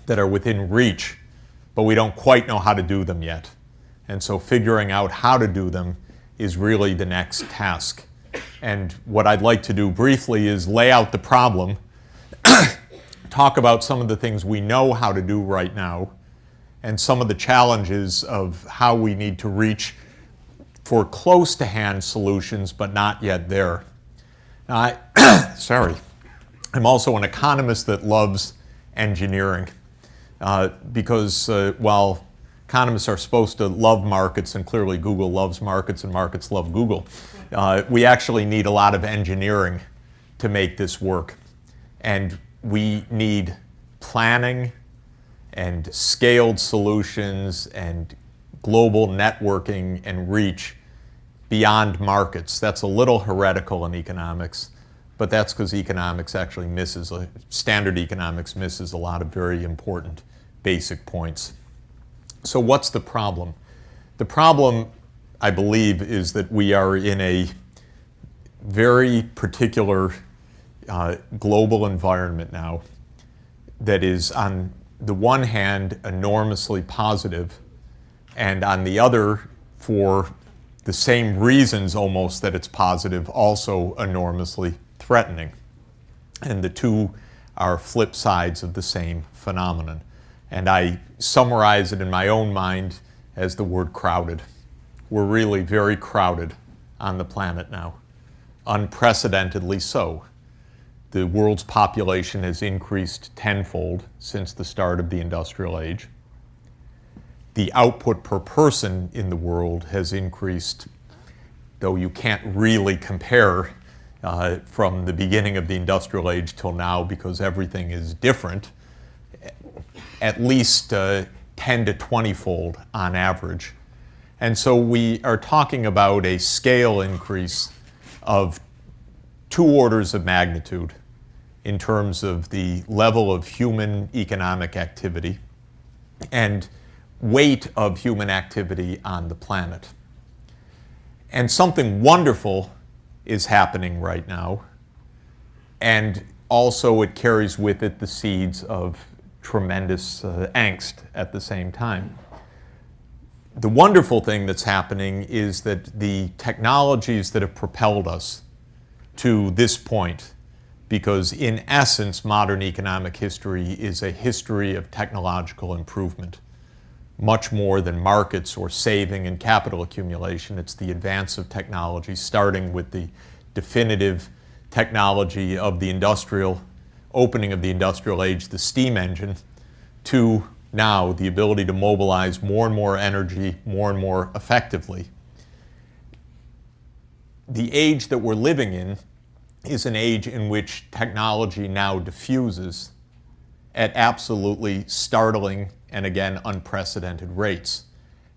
that are within reach, but we don't quite know how to do them yet. And so figuring out how to do them is really the next task. And what I'd like to do briefly is lay out the problem, talk about some of the things we know how to do right now, and some of the challenges of how we need to reach for close to hand solutions, but not yet there. Now, I'm also an economist that loves engineering because while economists are supposed to love markets, and clearly Google loves markets and markets love Google, we actually need a lot of engineering to make this work. And we need planning and scaled solutions and global networking and reach beyond markets. That's a little heretical in economics, but that's because economics actually standard economics misses a lot of very important basic points. So what's the problem? The problem, I believe, is that we are in a very particular global environment now that is, on the one hand, enormously positive, and on the other, for the same reasons almost that it's positive, also enormously threatening. And the two are flip sides of the same phenomenon. And I summarize it in my own mind as the word crowded. We're really very crowded on the planet now, unprecedentedly so. The world's population has increased tenfold since the start of the industrial age. The output per person in the world has increased, though you can't really compare from the beginning of the industrial age till now because everything is different, at least 10 to 20-fold on average. And so we are talking about a scale increase of 2 orders of magnitude in terms of the level of human economic activity and weight of human activity on the planet. And something wonderful is happening right now, and also it carries with it the seeds of tremendous angst at the same time. The wonderful thing that's happening is that the technologies that have propelled us to this point, because in essence, modern economic history is a history of technological improvement. Much more than markets or saving and capital accumulation, it's the advance of technology, starting with the definitive technology of the opening of the industrial age, the steam engine, to now the ability to mobilize more and more energy more and more effectively. The age that we're living in is an age in which technology now diffuses at absolutely startling and again unprecedented rates.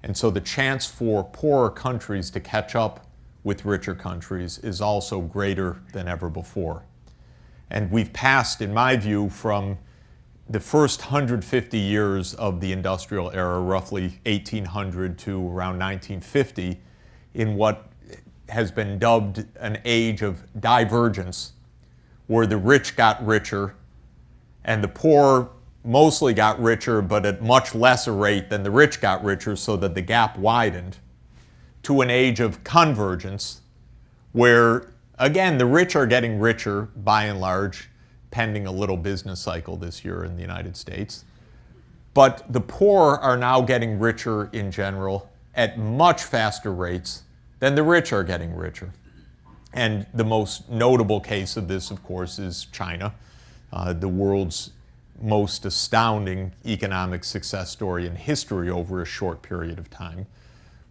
And so the chance for poorer countries to catch up with richer countries is also greater than ever before. And we've passed, in my view, from the first 150 years of the industrial era, roughly 1800 to around 1950, in what has been dubbed an age of divergence, where the rich got richer and the poor mostly got richer, but at much less a rate than the rich got richer, so that the gap widened, to an age of convergence, where, again, the rich are getting richer by and large, pending a little business cycle this year in the United States. But the poor are now getting richer in general at much faster rates than the rich are getting richer. And the most notable case of this, of course, is China, the world's most astounding economic success story in history over a short period of time,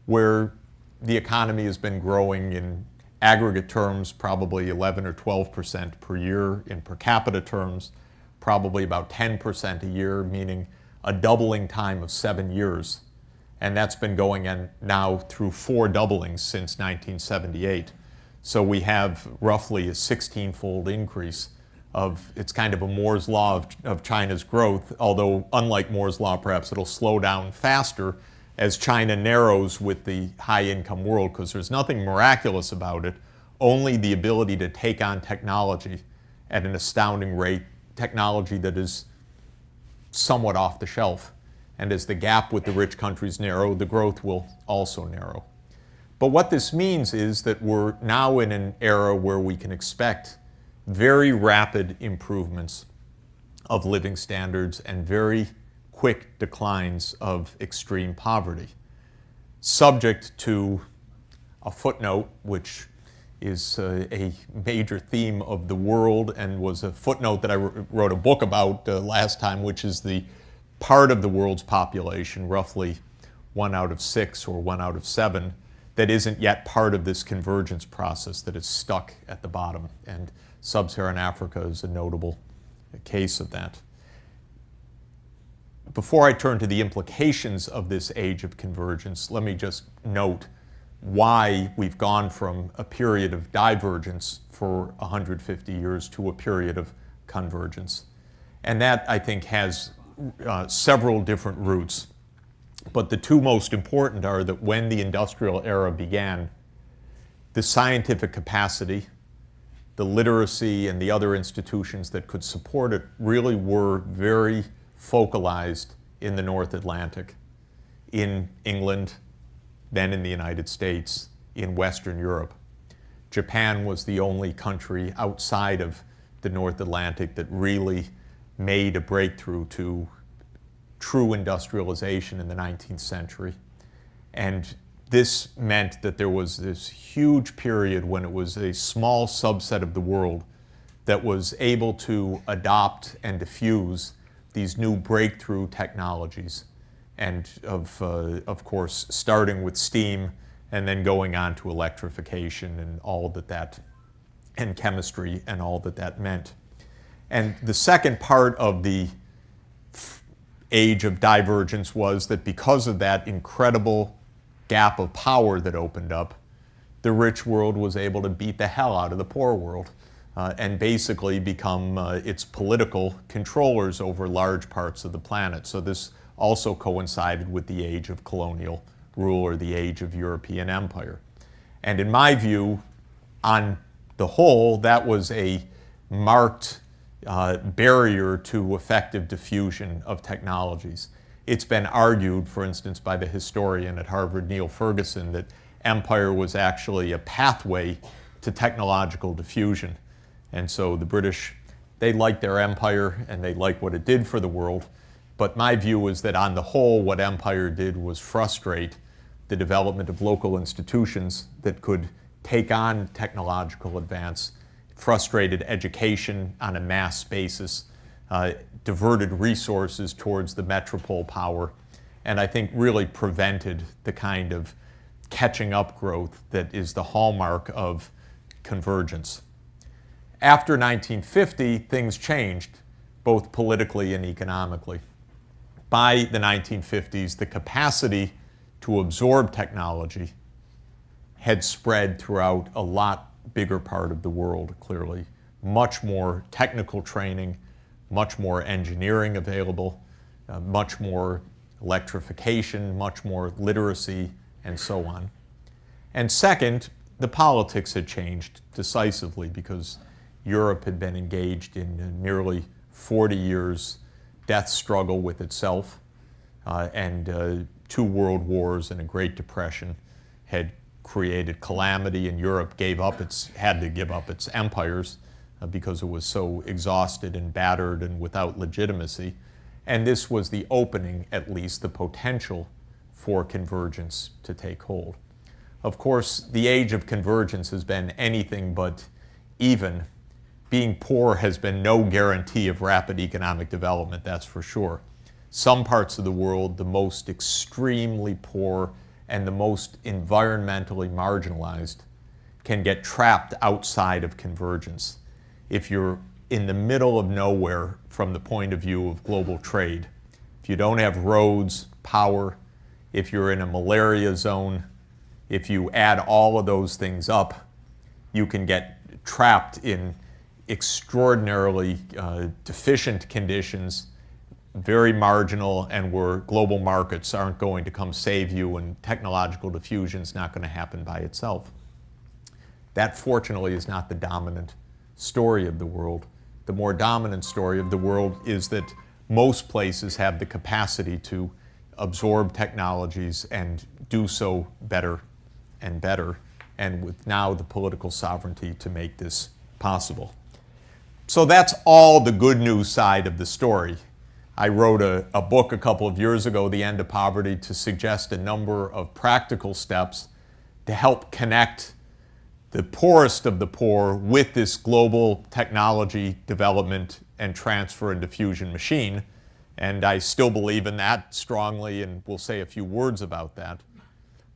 where the economy has been growing in aggregate terms probably 11 or 12% per year, in per capita terms probably about 10% a year, meaning a doubling time of 7 years. And that's been going on now through 4 doublings since 1978. So we have roughly a 16-fold increase of, it's kind of a Moore's law of China's growth, although unlike Moore's law, perhaps it'll slow down faster as China narrows with the high-income world, because there's nothing miraculous about it, only the ability to take on technology at an astounding rate, technology that is somewhat off the shelf. And as the gap with the rich countries narrow, the growth will also narrow. But what this means is that we're now in an era where we can expect very rapid improvements of living standards and very quick declines of extreme poverty, subject to a footnote, which is a major theme of the world and was a footnote that I wrote a book about last time, which is the part of the world's population, roughly 1 out of 6 or 1 out of 7, that isn't yet part of this convergence process, that is stuck at the bottom. And sub-Saharan Africa is a notable case of that. Before I turn to the implications of this age of convergence, let me just note why we've gone from a period of divergence for 150 years to a period of convergence. And that, I think, has several different roots. But the two most important are that when the industrial era began, the scientific capacity, the literacy, and the other institutions that could support it really were very focalized in the North Atlantic, in England, then in the United States, in Western Europe. Japan was the only country outside of the North Atlantic that really made a breakthrough to true industrialization in the 19th century. And this meant that there was this huge period when it was a small subset of the world that was able to adopt and diffuse these new breakthrough technologies. And of course, starting with steam and then going on to electrification and all that, and chemistry and all that meant. And the second part of the age of divergence was that because of that incredible gap of power that opened up, the rich world was able to beat the hell out of the poor world and basically become its political controllers over large parts of the planet. So this also coincided with the age of colonial rule, or the age of European empire. And in my view, on the whole, that was a marked barrier to effective diffusion of technologies. It's been argued, for instance, by the historian at Harvard, Neil Ferguson, that empire was actually a pathway to technological diffusion. And so the British, they liked their empire and they liked what it did for the world. But my view is that on the whole, what empire did was frustrate the development of local institutions that could take on technological advance, frustrated education on a mass basis, diverted resources towards the metropole power, and I think really prevented the kind of catching up growth that is the hallmark of convergence. After 1950, things changed, both politically and economically. By the 1950s, the capacity to absorb technology had spread throughout a lot bigger part of the world, clearly. Much more technical training, much more engineering available, much more electrification, much more literacy, and so on. And second, the politics had changed decisively because Europe had been engaged in nearly 40 years death struggle with itself, and 2 world wars and a Great Depression had created calamity, and Europe had to give up its empires because it was so exhausted and battered and without legitimacy. And this was the opening, at least the potential for convergence to take hold. Of course, the age of convergence has been anything but even. Being poor has been no guarantee of rapid economic development, that's for sure. Some parts of the world, the most extremely poor and the most environmentally marginalized, can get trapped outside of convergence. If you're in the middle of nowhere from the point of view of global trade, if you don't have roads, power, if you're in a malaria zone, if you add all of those things up, you can get trapped in extraordinarily deficient conditions, very marginal, and where global markets aren't going to come save you and technological diffusion is not going to happen by itself. That, fortunately, is not the dominant story of the world. The more dominant story of the world is that most places have the capacity to absorb technologies and do so better and better, and with now the political sovereignty to make this possible. So that's all the good news side of the story. I wrote a book a couple of years ago, The End of Poverty, to suggest a number of practical steps to help connect the poorest of the poor with this global technology development and transfer and diffusion machine. And I still believe in that strongly, and we'll say a few words about that.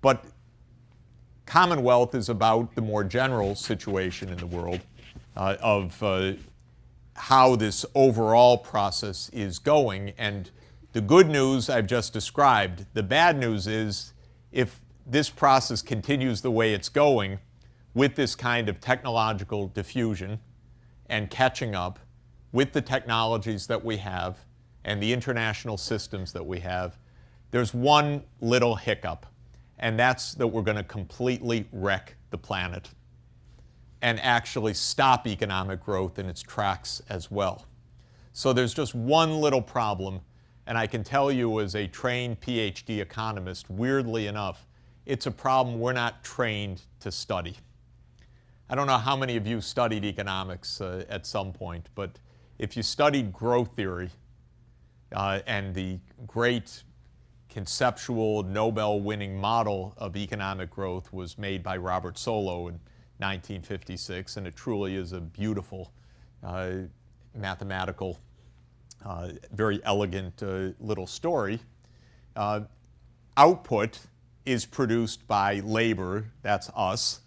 But Commonwealth is about the more general situation in the world of how this overall process is going. And the good news I've just described. The bad news is if this process continues the way it's going with this kind of technological diffusion and catching up with the technologies that we have and the international systems that we have, there's one little hiccup, and that's that we're going to completely wreck the planet and actually stop economic growth in its tracks as well. So there's just one little problem, and I can tell you as a trained PhD economist, weirdly enough, it's a problem we're not trained to study. I don't know how many of you studied economics at some point, but if you studied growth theory and the great conceptual Nobel-winning model of economic growth was made by Robert Solow in 1956, and it truly is a beautiful mathematical, very elegant little story. Output is produced by labor, that's us,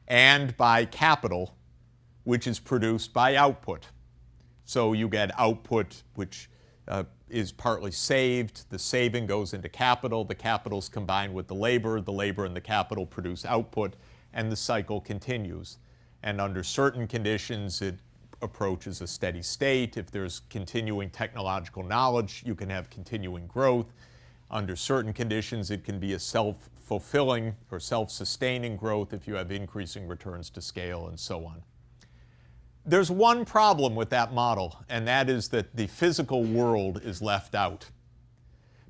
and by capital, which is produced by output. So you get output, which is partly saved. The saving goes into capital. The capital is combined with the labor. The labor and the capital produce output, and the cycle continues. And under certain conditions, it approaches a steady state. If there's continuing technological knowledge, you can have continuing growth. Under certain conditions, it can be a self-fulfilling or self-sustaining growth if you have increasing returns to scale and so on. There's one problem with that model, and that is that the physical world is left out.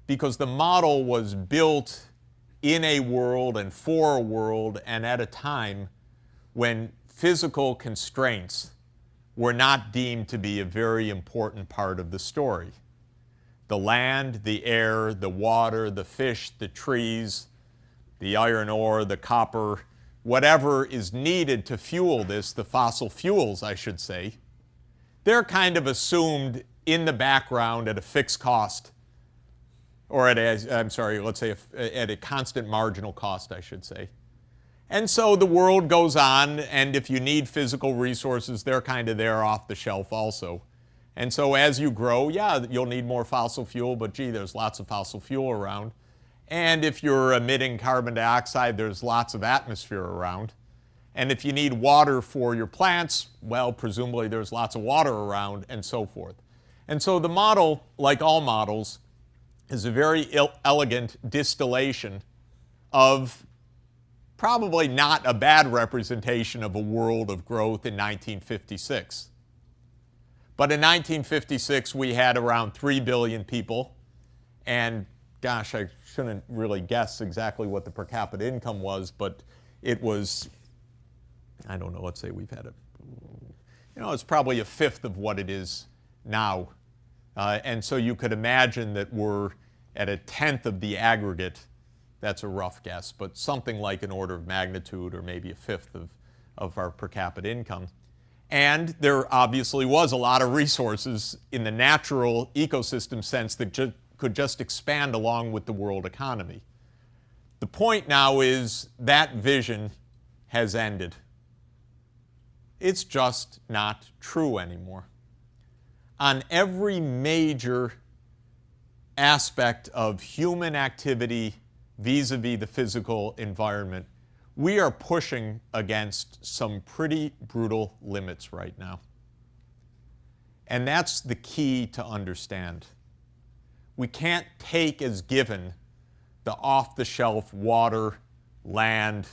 Because the model was built in a world and for a world and at a time when physical constraints were not deemed to be a very important part of the story. The land, the air, the water, the fish, the trees, the iron ore, the copper, whatever is needed to fuel this, the fossil fuels, I should say, they're kind of assumed in the background at a fixed cost, or at a constant marginal cost, I should say. And so the world goes on, and if you need physical resources, they're kind of there off the shelf also. And so as you grow, yeah, you'll need more fossil fuel, but gee, there's lots of fossil fuel around. And if you're emitting carbon dioxide, there's lots of atmosphere around. And if you need water for your plants, well, presumably there's lots of water around, and so forth. And so the model, like all models, is a very elegant distillation of probably not a bad representation of a world of growth in 1956. But in 1956, we had around 3 billion people, and gosh, I shouldn't really guess exactly what the per capita income was, but it was, I don't know, let's say we've had it's probably a fifth of what it is now. And so you could imagine that we're at a tenth of the aggregate. That's a rough guess, but something like an order of magnitude, or maybe a fifth of our per capita income. And there obviously was a lot of resources in the natural ecosystem sense that could just expand along with the world economy. The point now is that vision has ended. It's just not true anymore. On every major aspect of human activity vis-a-vis the physical environment, we are pushing against some pretty brutal limits right now. And that's the key to understand. We can't take as given the off-the-shelf water, land,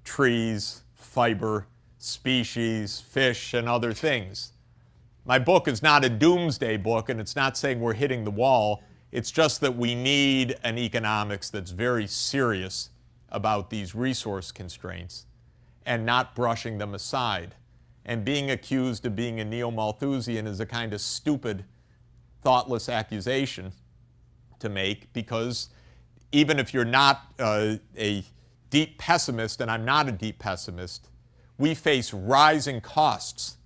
trees, fiber, species, fish, and other things. My book is not a doomsday book, and it's not saying we're hitting the wall. It's just that we need an economics that's very serious about these resource constraints and not brushing them aside. And being accused of being a neo-Malthusian is a kind of stupid, thoughtless accusation to make, because even if you're not a deep pessimist, and I'm not a deep pessimist, we face rising costs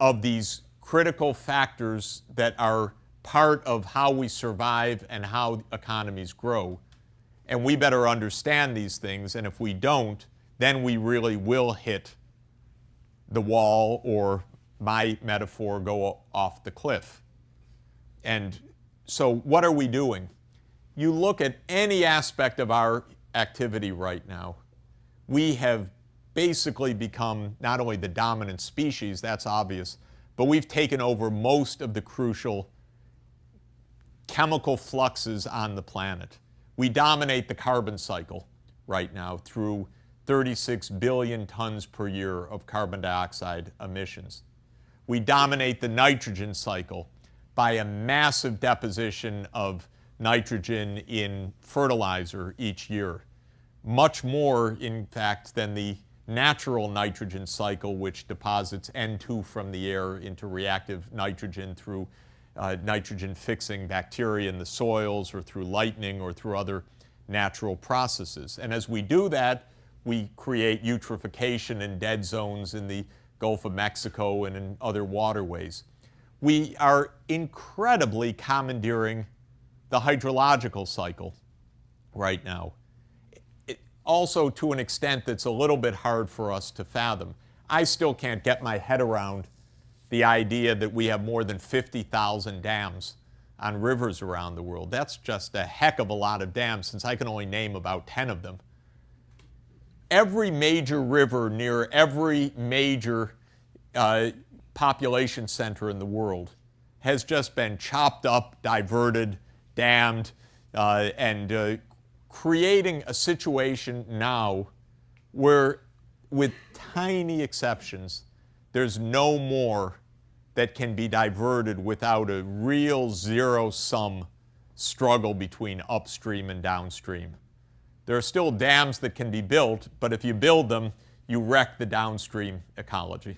of these critical factors that are part of how we survive and how economies grow. And we better understand these things, and if we don't, then we really will hit the wall, or my metaphor, go off the cliff. And so what are we doing? You look at any aspect of our activity right now, we have basically become not only the dominant species, that's obvious, but we've taken over most of the crucial chemical fluxes on the planet. We dominate the carbon cycle right now through 36 billion tons per year of carbon dioxide emissions. We dominate the nitrogen cycle by a massive deposition of nitrogen in fertilizer each year. Much more, in fact, than the natural nitrogen cycle, which deposits N2 from the air into reactive nitrogen through nitrogen-fixing bacteria in the soils, or through lightning, or through other natural processes. And as we do that, we create eutrophication in dead zones in the Gulf of Mexico and in other waterways. We are incredibly commandeering the hydrological cycle right now. Also, to an extent that's a little bit hard for us to fathom. I still can't get my head around the idea that we have more than 50,000 dams on rivers around the world. That's just a heck of a lot of dams, since I can only name about 10 of them. Every major river near every major population center in the world has just been chopped up, diverted, dammed, and creating a situation now where, with tiny exceptions, there's no more that can be diverted without a real zero-sum struggle between upstream and downstream. There are still dams that can be built, but if you build them, you wreck the downstream ecology.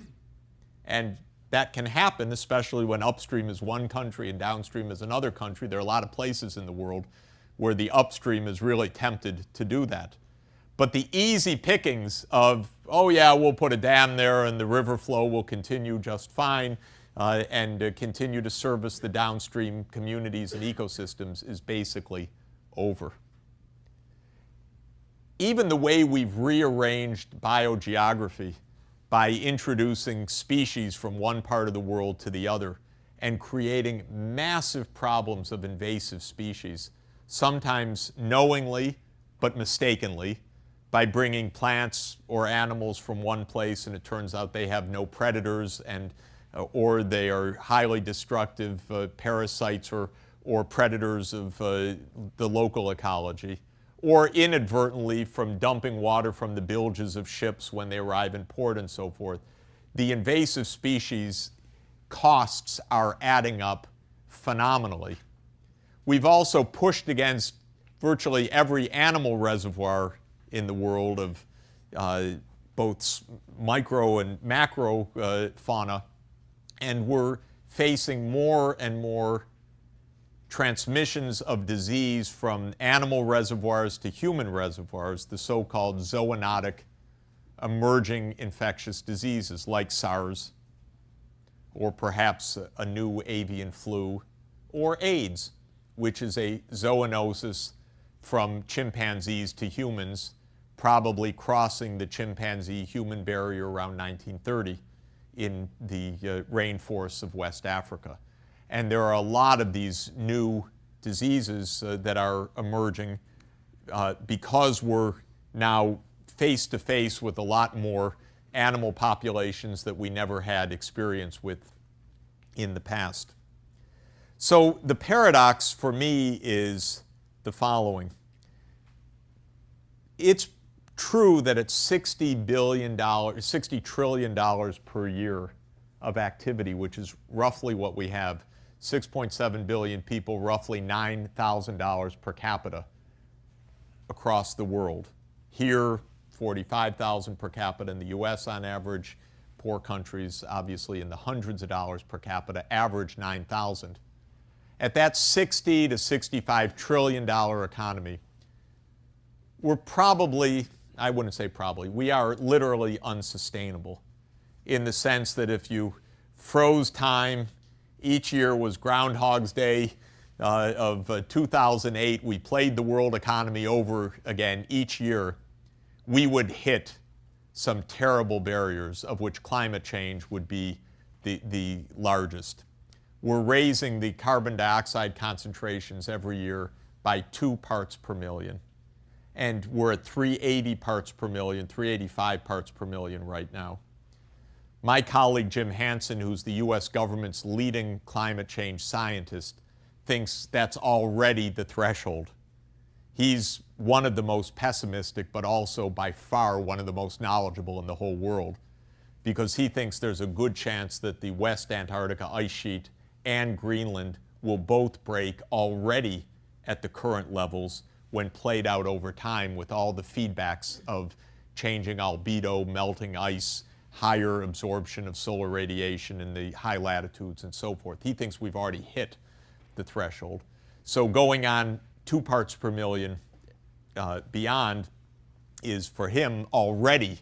And that can happen, especially when upstream is one country and downstream is another country. There are a lot of places in the world where the upstream is really tempted to do that. But the easy pickings of, oh yeah, we'll put a dam there and the river flow will continue just fine and continue to service the downstream communities and ecosystems, is basically over. Even the way we've rearranged biogeography by introducing species from one part of the world to the other and creating massive problems of invasive species, sometimes knowingly but mistakenly, by bringing plants or animals from one place and it turns out they have no predators, and or they are highly destructive parasites or predators of the local ecology, or inadvertently from dumping water from the bilges of ships when they arrive in port and so forth. The invasive species costs are adding up phenomenally. We've also pushed against virtually every animal reservoir in the world of both micro and macro fauna, and we're facing more and more transmissions of disease from animal reservoirs to human reservoirs, the so-called zoonotic emerging infectious diseases like SARS, or perhaps a new avian flu, or AIDS, which is a zoonosis from chimpanzees to humans, probably crossing the chimpanzee-human barrier around 1930 in the rainforests of West Africa. And there are a lot of these new diseases that are emerging because we're now face-to-face with a lot more animal populations that we never had experience with in the past. So the paradox for me is the following. It's true that at $60 trillion per year, of activity, which is roughly what we have. 6.7 billion people, roughly $9,000 per capita across the world. Here, 45,000 per capita in the US on average. Poor countries, obviously, in the hundreds of dollars per capita, average 9,000. At that 60 to 65 trillion dollar economy, we're probably, I wouldn't say probably, we are literally unsustainable in the sense that if you froze time, each year was Groundhog's Day of 2008, we played the world economy over again each year, we would hit some terrible barriers, of which climate change would be the largest. We're raising the carbon dioxide concentrations every year by 2 parts per million. And we're at 380 parts per million, 385 parts per million right now. My colleague Jim Hansen, who's the US government's leading climate change scientist, thinks that's already the threshold. He's one of the most pessimistic, but also by far one of the most knowledgeable in the whole world, because he thinks there's a good chance that the West Antarctica ice sheet and Greenland will both break already at the current levels when played out over time with all the feedbacks of changing albedo, melting ice, higher absorption of solar radiation in the high latitudes and so forth. He thinks we've already hit the threshold. So going on 2 parts per million beyond is for him already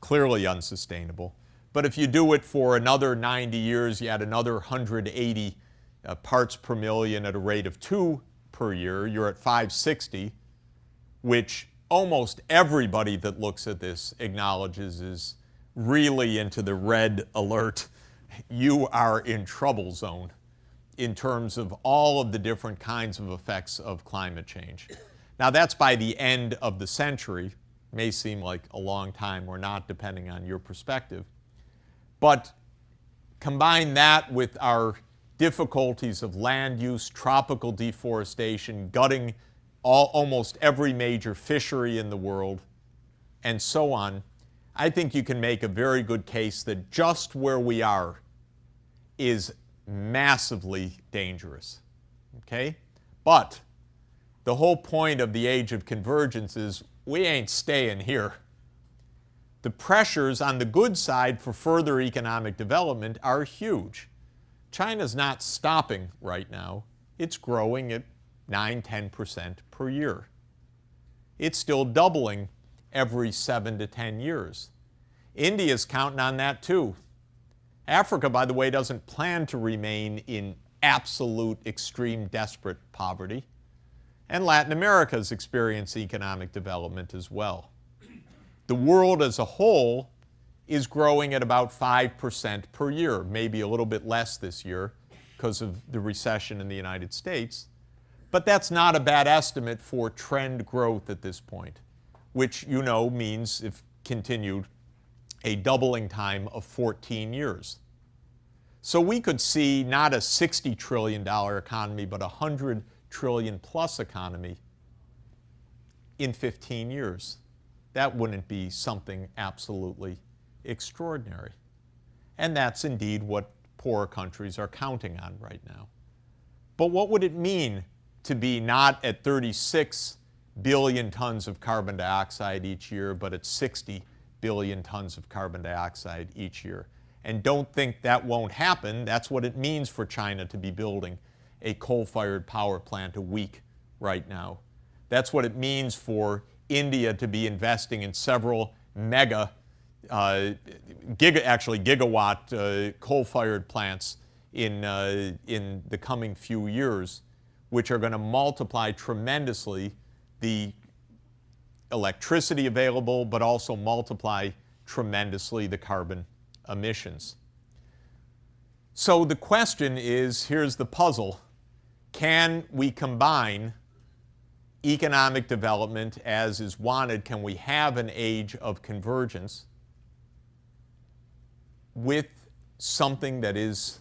clearly unsustainable. But if you do it for another 90 years, you add another 180 parts per million at a rate of 2 per year, you're at 560, which almost everybody that looks at this acknowledges is really into the red alert. You are in trouble zone in terms of all of the different kinds of effects of climate change. Now that's by the end of the century. May seem like a long time or not, depending on your perspective. But combine that with our difficulties of land use, tropical deforestation, gutting almost every major fishery in the world, and so on, I think you can make a very good case that just where we are is massively dangerous, okay? But the whole point of the age of convergence is we ain't staying here. The pressures on the good side for further economic development are huge. China's not stopping right now. It's growing at 9–10% per year. It's still doubling every 7 to 10 years. India's counting on that too. Africa, by the way, doesn't plan to remain in absolute extreme desperate poverty. And Latin America is experiencing economic development as well. The world as a whole is growing at about 5% per year, maybe a little bit less this year because of the recession in the United States. But that's not a bad estimate for trend growth at this point, which you know means, if continued, a doubling time of 14 years. So we could see not a $60 trillion economy, but a $100 trillion plus economy in 15 years. That wouldn't be something absolutely extraordinary. And that's indeed what poorer countries are counting on right now. But what would it mean to be not at 36 billion tons of carbon dioxide each year, but at 60 billion tons of carbon dioxide each year? And don't think that won't happen. That's what it means for China to be building a coal-fired power plant a week right now. That's what it means for India to be investing in several gigawatt coal-fired plants in the coming few years, which are going to multiply tremendously the electricity available, but also multiply tremendously the carbon emissions. So the question is, here's the puzzle. Can we combine economic development as is wanted? Can we have an age of convergence with something that is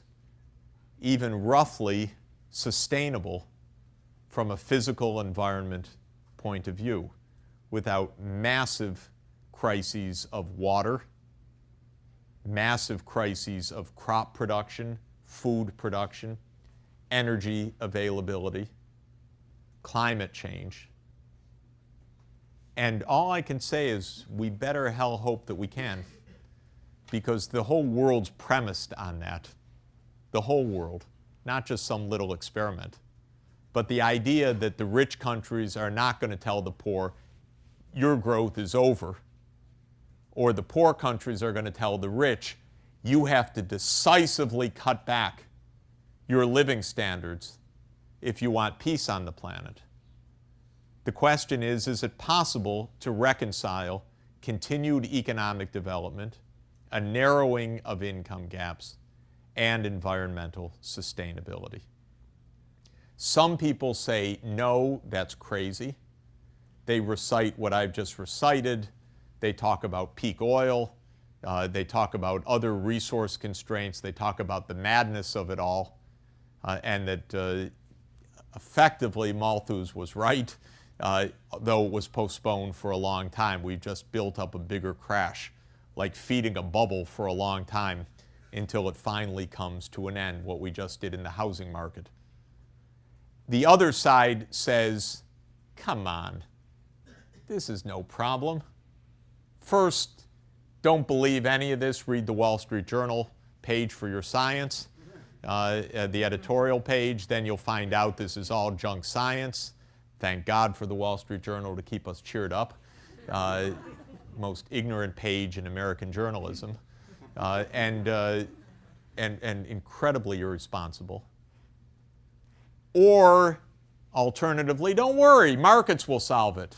even roughly sustainable from a physical environment point of view, without massive crises of water, massive crises of crop production, food production, energy availability, climate change. And all I can say is we better hell hope that we can, because the whole world's premised on that. The whole world, not just some little experiment. But the idea that the rich countries are not going to tell the poor, your growth is over, or the poor countries are going to tell the rich, you have to decisively cut back your living standards if you want peace on the planet. The question is it possible to reconcile continued economic development, a narrowing of income gaps, and environmental sustainability? Some people say, no, that's crazy. They recite what I've just recited. They talk about peak oil. They talk about other resource constraints. They talk about the madness of it all, and that effectively Malthus was right, though it was postponed for a long time. We've just built up a bigger crash, like feeding a bubble for a long time until it finally comes to an end, what we just did in the housing market. The other side says, come on, this is no problem. First, don't believe any of this. Read the Wall Street Journal page for your science, the editorial page. Then you'll find out this is all junk science. Thank God for the Wall Street Journal to keep us cheered up. Most ignorant page in American journalism, and incredibly irresponsible. Or, alternatively, don't worry, markets will solve it.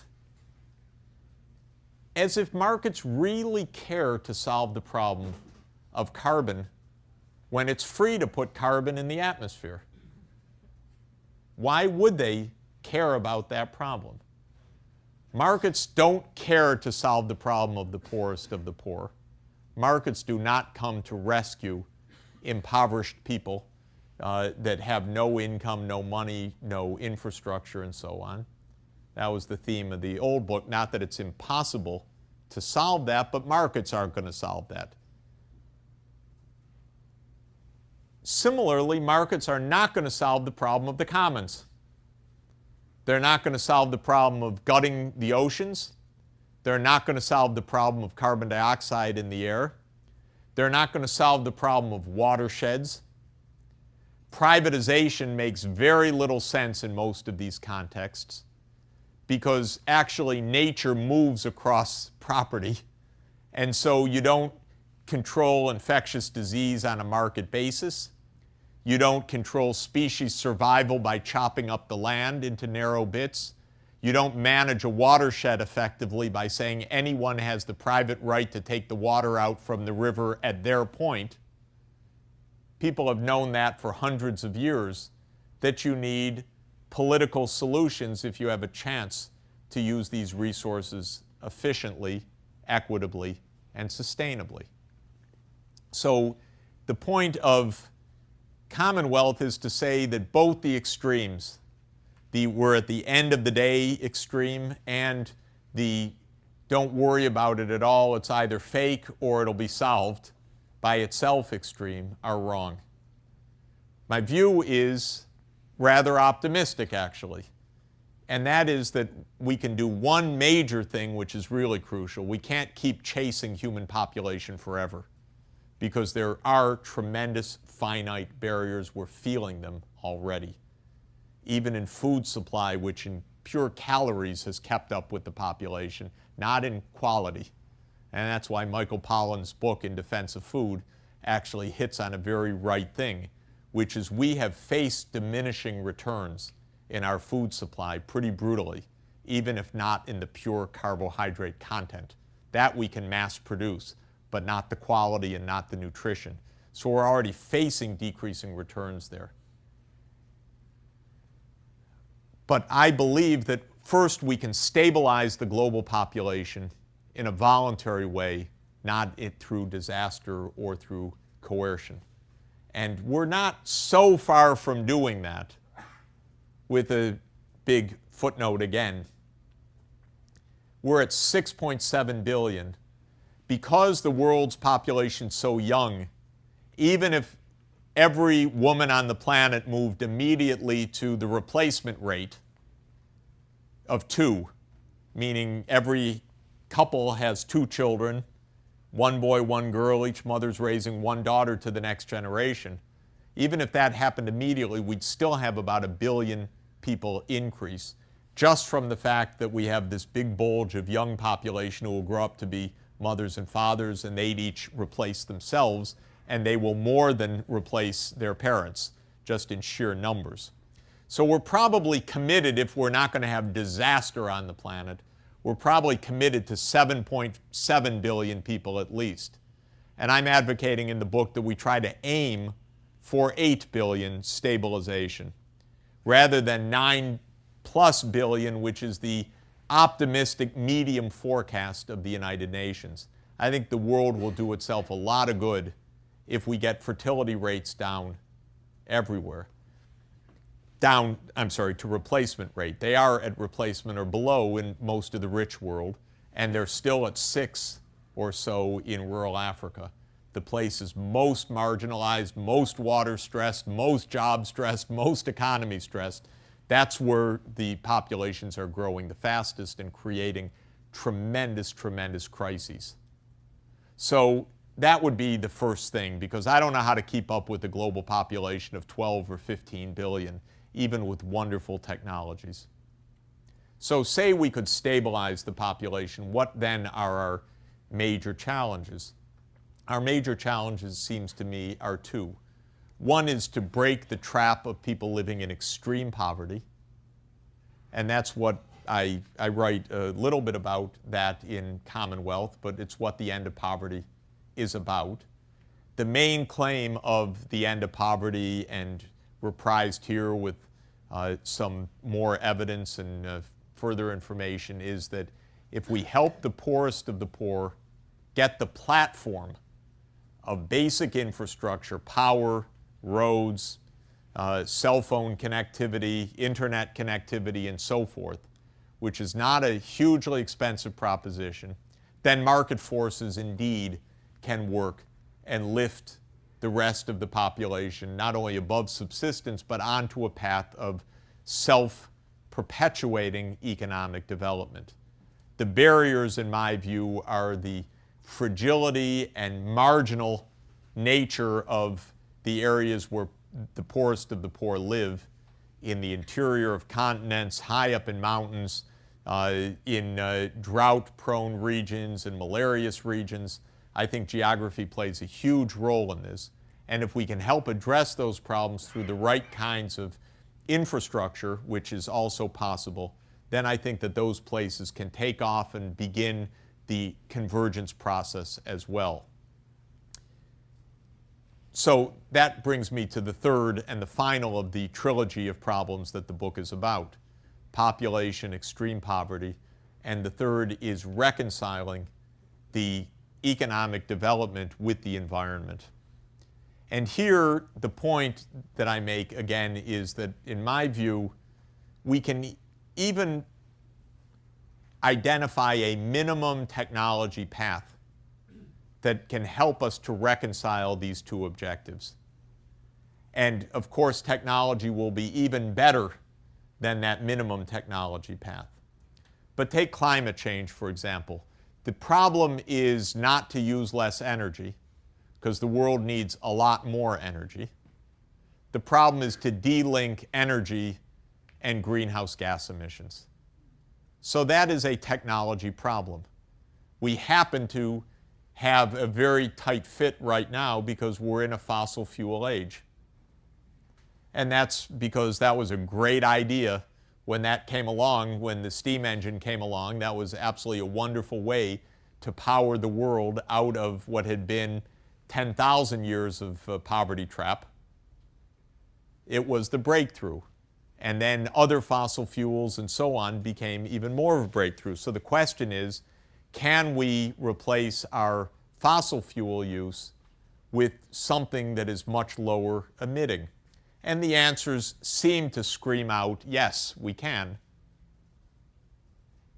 As if markets really care to solve the problem of carbon when it's free to put carbon in the atmosphere. Why would they care about that problem? Markets don't care to solve the problem of the poorest of the poor. Markets do not come to rescue impoverished people that have no income, no money, no infrastructure, and so on. That was the theme of the old book. Not that it's impossible to solve that, but markets aren't going to solve that. Similarly, markets are not going to solve the problem of the commons. They're not going to solve the problem of gutting the oceans. They're not going to solve the problem of carbon dioxide in the air. They're not going to solve the problem of watersheds. Privatization makes very little sense in most of these contexts because actually nature moves across property, and so you don't control infectious disease on a market basis. You don't control species survival by chopping up the land into narrow bits. You don't manage a watershed effectively by saying anyone has the private right to take the water out from the river at their point. People have known that for hundreds of years, that you need political solutions if you have a chance to use these resources efficiently, equitably, and sustainably. So the point of Commonwealth is to say that both the extremes, we're at the end of the day extreme and the don't worry about it at all, it's either fake or it'll be solved by itself extreme, are wrong. My view is rather optimistic, actually, and that is that we can do one major thing which is really crucial. We can't keep chasing human population forever because there are tremendous finite barriers. We're feeling them already. Even in food supply, which in pure calories has kept up with the population, not in quality. And that's why Michael Pollan's book, In Defense of Food, actually hits on a very right thing, which is we have faced diminishing returns in our food supply pretty brutally, even if not in the pure carbohydrate content. That we can mass produce, but not the quality and not the nutrition. So we're already facing decreasing returns there. But I believe that first we can stabilize the global population in a voluntary way, not through disaster or through coercion. And we're not so far from doing that, with a big footnote again. We're at 6.7 billion, because the world's population is so young, even if every woman on the planet moved immediately to the replacement rate of 2, meaning every couple has 2 children, 1 boy, 1 girl, each mother's raising 1 daughter to the next generation. Even if that happened immediately, we'd still have about 1 billion people increase, just from the fact that we have this big bulge of young population who will grow up to be mothers and fathers, and they'd each replace themselves, and they will more than replace their parents, just in sheer numbers. So we're probably committed, if we're not going to have disaster on the planet, we're probably committed to 7.7 billion people at least. And I'm advocating in the book that we try to aim for 8 billion stabilization, rather than 9+ billion, which is the optimistic medium forecast of the United Nations. I think the world will do itself a lot of good if we get fertility rates down everywhere. To replacement rate. They are at replacement or below in most of the rich world, and they're still at 6 or so in rural Africa. The place is most marginalized, most water stressed, most job stressed, most economy stressed. That's where the populations are growing the fastest and creating tremendous, tremendous crises. So that would be the first thing, because I don't know how to keep up with the global population of 12 or 15 billion, even with wonderful technologies. So say we could stabilize the population, what then are our major challenges? Our major challenges, seems to me, are 2. One is to break the trap of people living in extreme poverty, and that's what I write a little bit about that in Commonwealth, but it's what the end of poverty is about. The main claim of the end of poverty, and reprised here with some more evidence and further information, is that if we help the poorest of the poor get the platform of basic infrastructure, power, roads, cell phone connectivity, internet connectivity, and so forth, which is not a hugely expensive proposition, then market forces indeed can work and lift the rest of the population not only above subsistence, but onto a path of self-perpetuating economic development. The barriers, in my view, are the fragility and marginal nature of the areas where the poorest of the poor live, in the interior of continents, high up in mountains, in drought-prone regions and malarious regions. I think geography plays a huge role in this. And if we can help address those problems through the right kinds of infrastructure, which is also possible, then I think that those places can take off and begin the convergence process as well. So that brings me to the third and the final of the trilogy of problems that the book is about: population, extreme poverty, and the third is reconciling the economic development with the environment. And here, the point that I make, again, is that, in my view, we can even identify a minimum technology path that can help us to reconcile these 2 objectives. And, of course, technology will be even better than that minimum technology path. But take climate change, for example. The problem is not to use less energy, because the world needs a lot more energy. The problem is to de-link energy and greenhouse gas emissions. So that is a technology problem. We happen to have a very tight fit right now because we're in a fossil fuel age. And that's because that was a great idea when that came along, when the steam engine came along. That was absolutely a wonderful way to power the world out of what had been 10,000 years of poverty trap. It was the breakthrough. And then other fossil fuels and so on became even more of a breakthrough. So the question is, can we replace our fossil fuel use with something that is much lower emitting? And the answers seem to scream out, yes, we can,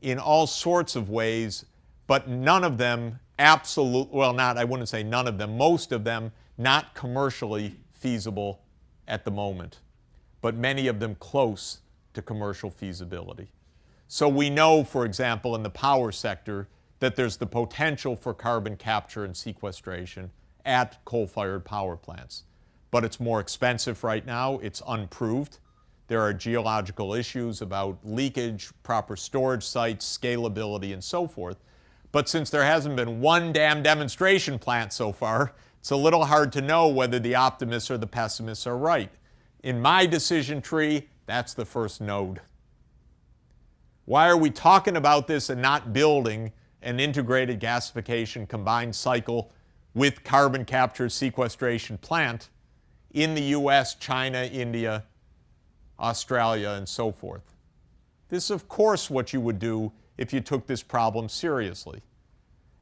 in all sorts of ways, but none of them absolute, well, not, I wouldn't say none of them, most of them not commercially feasible at the moment, but many of them close to commercial feasibility. So we know, for example, in the power sector, that there's the potential for carbon capture and sequestration at coal-fired power plants. But it's more expensive right now. It's unproved. There are geological issues about leakage, proper storage sites, scalability, and so forth. But since there hasn't been one damn demonstration plant so far, it's a little hard to know whether the optimists or the pessimists are right. In my decision tree, that's the first node. Why are we talking about this and not building an integrated gasification combined cycle with carbon capture sequestration plant in the US, China, India, Australia, and so forth? This is, of course, what you would do if you took this problem seriously.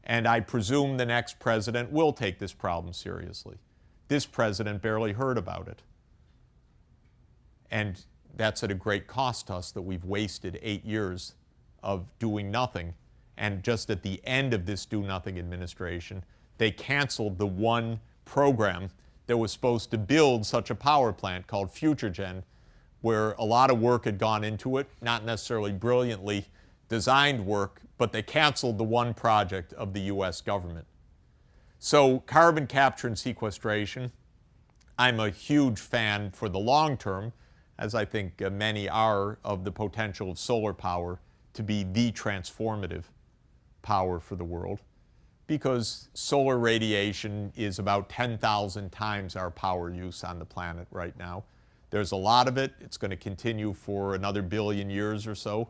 And I presume the next president will take this problem seriously. This president barely heard about it. And that's at a great cost to us, that we've wasted 8 years of doing nothing. And just at the end of this do-nothing administration, they canceled the one program that was supposed to build such a power plant called FutureGen, where a lot of work had gone into it, not necessarily brilliantly designed work, but they canceled the one project of the US government. So carbon capture and sequestration, I'm a huge fan for the long term, as I think many are, of the potential of solar power to be the transformative power for the world, because solar radiation is about 10,000 times our power use on the planet right now. There's a lot of it. It's going to continue for another billion years or so.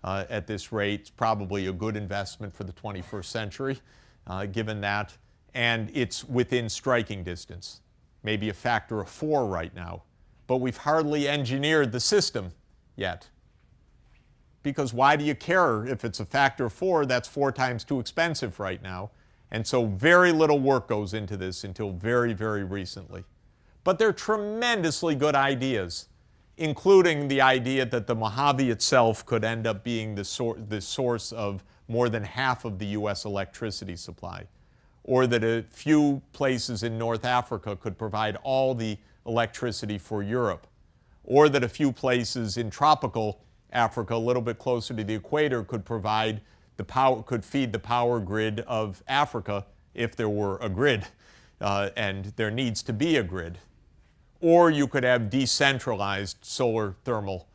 At this rate, it's probably a good investment for the 21st century, given that. And it's within striking distance, maybe a factor of 4 right now. But we've hardly engineered the system yet. Because why do you care if it's a factor of 4? That's 4 times too expensive right now. And so very little work goes into this until very, very recently. But they're tremendously good ideas, including the idea that the Mojave itself could end up being the source of more than half of the US electricity supply, or that a few places in North Africa could provide all the electricity for Europe, or that a few places in tropical Africa, a little bit closer to the equator, could provide the power, could feed the power grid of Africa if there were a grid, and there needs to be a grid. Or you could have decentralized solar thermal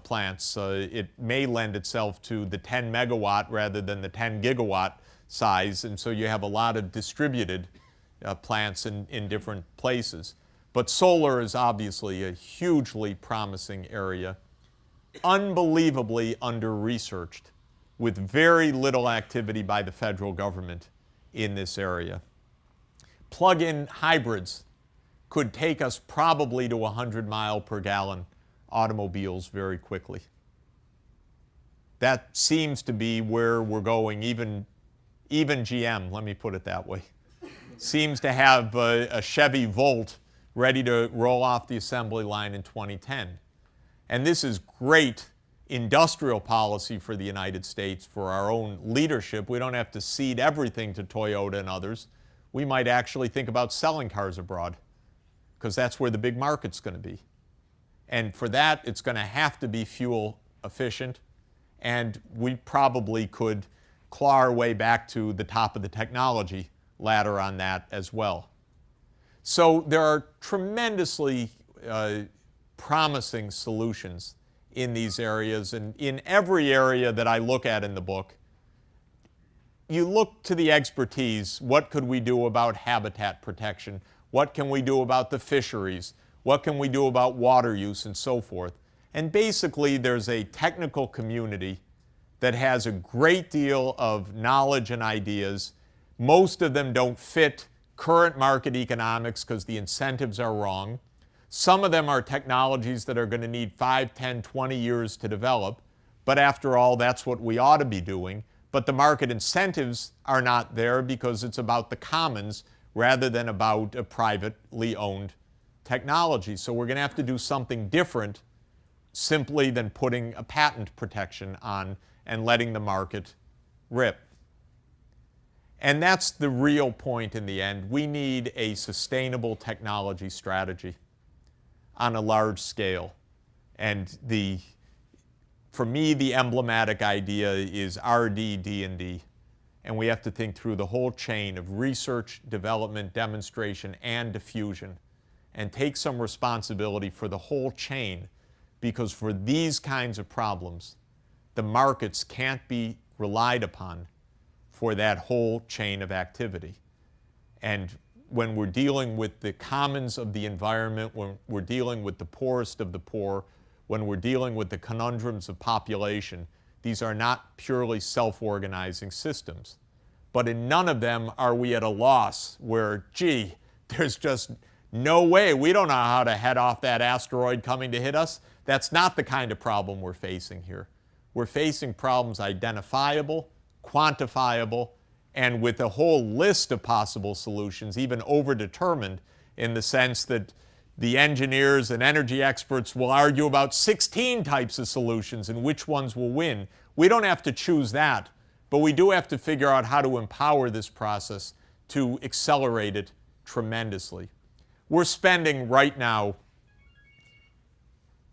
plants. It may lend itself to the 10 megawatt rather than the 10 gigawatt size, and so you have a lot of distributed plants in different places. But solar is obviously a hugely promising area, unbelievably under-researched, with very little activity by the federal government in this area. Plug-in hybrids could take us probably to 100 mile per gallon automobiles very quickly. That seems to be where we're going. Even GM, let me put it that way, seems to have a Chevy Volt ready to roll off the assembly line in 2010. And this is great industrial policy for the United States, for our own leadership. We don't have to cede everything to Toyota and others. We might actually think about selling cars abroad, because that's where the big market's going to be. And for that, it's going to have to be fuel efficient, and we probably could claw our way back to the top of the technology ladder on that as well. So there are tremendously promising solutions in these areas, and in every area that I look at in the book, you look to the expertise. What could we do about habitat protection? What can we do about the fisheries? What can we do about water use and so forth? And basically, there's a technical community that has a great deal of knowledge and ideas. Most of them don't fit current market economics because the incentives are wrong. Some of them are technologies that are going to need 5, 10, 20 years to develop. But after all, that's what we ought to be doing. But the market incentives are not there because it's about the commons rather than about a privately owned technology. So we're going to have to do something different simply than putting a patent protection on and letting the market rip. And that's the real point in the end. We need a sustainable technology strategy on a large scale. And for me, the emblematic idea is RD, D&D. And we have to think through the whole chain of research, development, demonstration, and diffusion, and take some responsibility for the whole chain, because for these kinds of problems, the markets can't be relied upon for that whole chain of activity. And when we're dealing with the commons of the environment, when we're dealing with the poorest of the poor, when we're dealing with the conundrums of population, these are not purely self-organizing systems. But in none of them are we at a loss where, gee, there's just no way, we don't know how to head off that asteroid coming to hit us. That's not the kind of problem we're facing here. We're facing problems identifiable, quantifiable, and with a whole list of possible solutions, even overdetermined, in the sense that the engineers and energy experts will argue about 16 types of solutions and which ones will win. We don't have to choose that, but we do have to figure out how to empower this process to accelerate it tremendously. We're spending right now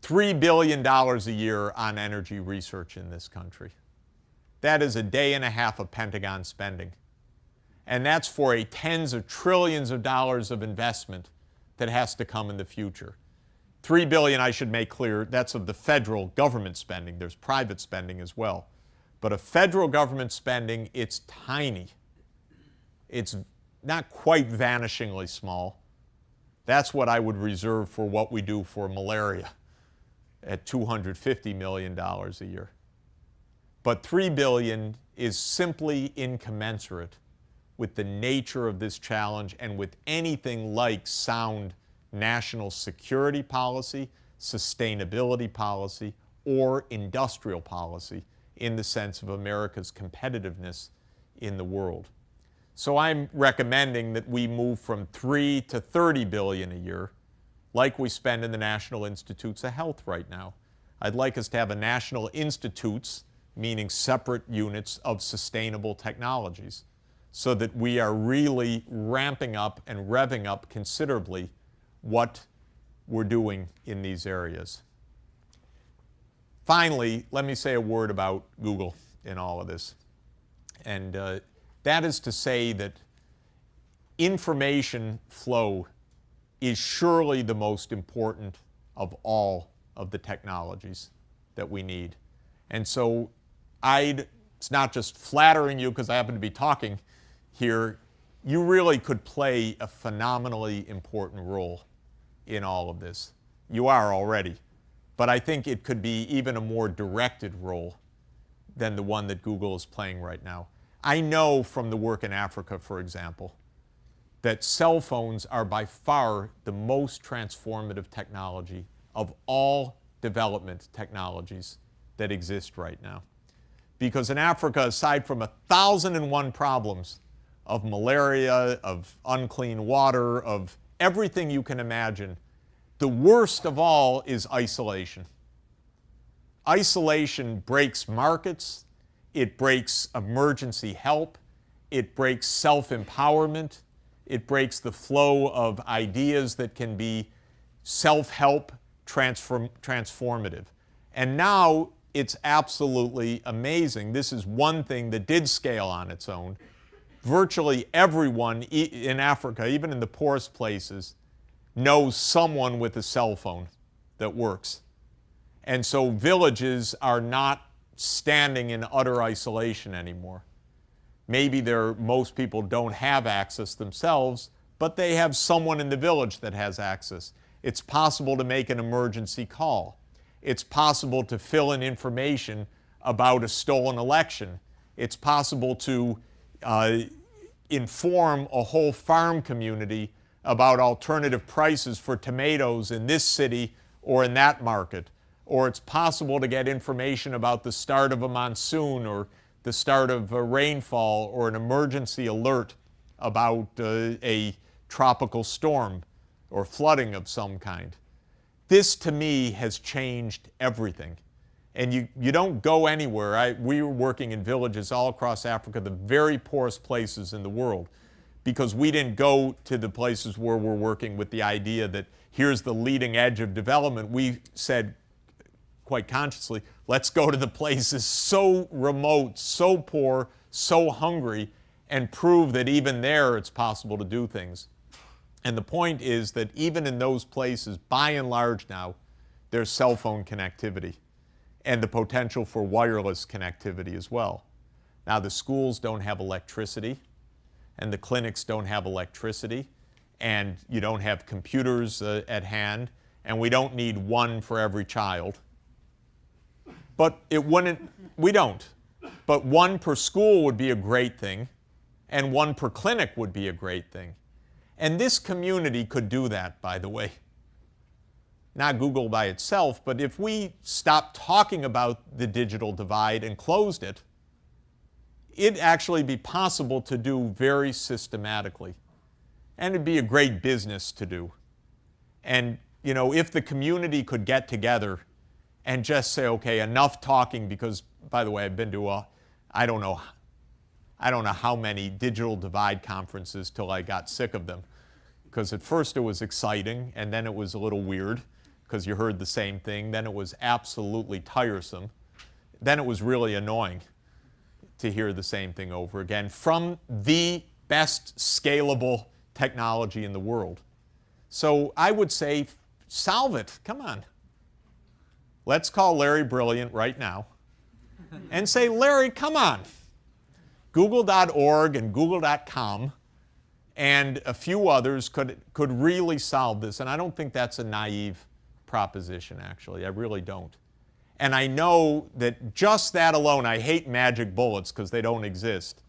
$3 billion a year on energy research in this country. That is a day and a half of Pentagon spending. And that's for a tens of trillions of dollars of investment that has to come in the future. $3 billion, I should make clear, that's of the federal government spending. There's private spending as well. But of federal government spending, it's tiny. It's not quite vanishingly small. That's what I would reserve for what we do for malaria at $250 million a year. But $3 billion is simply incommensurate with the nature of this challenge and with anything like sound national security policy, sustainability policy, or industrial policy in the sense of America's competitiveness in the world. So I'm recommending that we move from $3 to $30 billion a year, like we spend in the National Institutes of Health right now. I'd like us to have a national institutes, meaning separate units of sustainable technologies, so that we are really ramping up and revving up considerably what we're doing in these areas. Finally, let me say a word about Google in all of this. And that is to say that information flow is surely the most important of all of the technologies that we need. And so it's not just flattering you because I happen to be talking here, you really could play a phenomenally important role in all of this. You are already. But I think it could be even a more directed role than the one that Google is playing right now. I know from the work in Africa, for example, that cell phones are by far the most transformative technology of all development technologies that exist right now. Because in Africa, aside from 1,001 problems of malaria, of unclean water, of everything you can imagine, the worst of all is isolation. Isolation breaks markets, it breaks emergency help, it breaks self-empowerment, it breaks the flow of ideas that can be self-help, transformative. And now it's absolutely amazing. This is one thing that did scale on its own. Virtually everyone in Africa, even in the poorest places, knows someone with a cell phone that works. And so villages are not standing in utter isolation anymore. Maybe most people don't have access themselves, but they have someone in the village that has access. It's possible to make an emergency call. It's possible to fill in information about a stolen election. It's possible to inform a whole farm community about alternative prices for tomatoes in this city or in that market. Or it's possible to get information about the start of a monsoon or the start of a rainfall or an emergency alert about a tropical storm or flooding of some kind. This, to me, has changed everything. And you don't go anywhere. We were working in villages all across Africa, the very poorest places in the world, because we didn't go to the places where we're working with the idea that here's the leading edge of development. We said, quite consciously, let's go to the places so remote, so poor, so hungry, and prove that even there it's possible to do things. And the point is that even in those places, by and large now, there's cell phone connectivity and the potential for wireless connectivity as well. Now, the schools don't have electricity, and the clinics don't have electricity, and you don't have computers at hand, and we don't need one for every child. But we don't. But one per school would be a great thing, and one per clinic would be a great thing. And this community could do that, by the way. Not Google by itself, but if we stopped talking about the digital divide and closed it, it'd actually be possible to do very systematically. And it'd be a great business to do. And, if the community could get together and just say, okay, enough talking, because, by the way, I've been to I don't know how many digital divide conferences till I got sick of them. Because at first it was exciting, and then it was a little weird, because you heard the same thing. Then it was absolutely tiresome. Then it was really annoying to hear the same thing over again from the best scalable technology in the world. So I would say, solve it. Come on. Let's call Larry Brilliant right now and say, Larry, come on. Google.org and Google.com and a few others could really solve this. And I don't think that's a naive proposition, actually. I really don't. And I know that just that alone, I hate magic bullets because they don't exist.